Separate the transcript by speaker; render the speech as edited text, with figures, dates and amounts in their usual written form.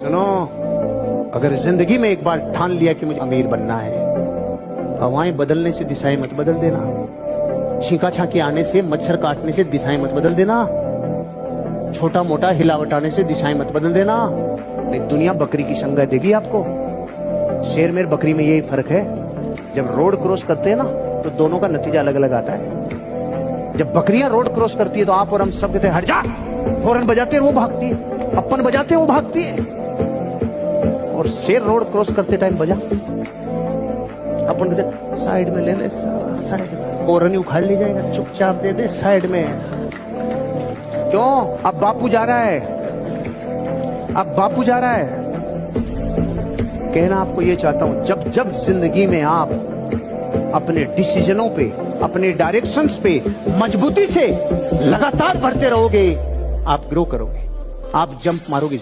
Speaker 1: सुनो, अगर जिंदगी में एक बार ठान लिया कि मुझे अमीर बनना है, हवाएं बदलने से दिशाएं मत बदल देना। छींका छांकी आने से, मच्छर काटने से दिशाएं मत बदल देना। छोटा मोटा हिलावट आने से दिशाएं मत बदल देना, नहीं दुनिया बकरी की संगत देगी आपको। शेर मेर बकरी में यही फर्क है, जब रोड क्रॉस करते हैं ना तो दोनों का नतीजा अलग अलग आता है। जब बकरियां रोड क्रॉस करती है तो आप और हम सब कहते हैं हट जा, हॉर्न बजाते हैं वो भागती है, अपन बजाते हैं वो भागती है। और शेर रोड क्रॉस करते टाइम बजा, अपन साइड में ले ले, साइड में हॉर्न उखाड़ ले जाएगा, चुपचाप दे दे साइड में। क्यों? अब बापू जा रहा है, अब बापू जा रहा है। कहना आपको ये चाहता हूं, जब जब जिंदगी में आप अपने डिसीजनों पे, अपने डायरेक्शंस पे मजबूती से लगातार बढ़ते रहोगे, आप ग्रो करोगे, आप जंप मारोगे।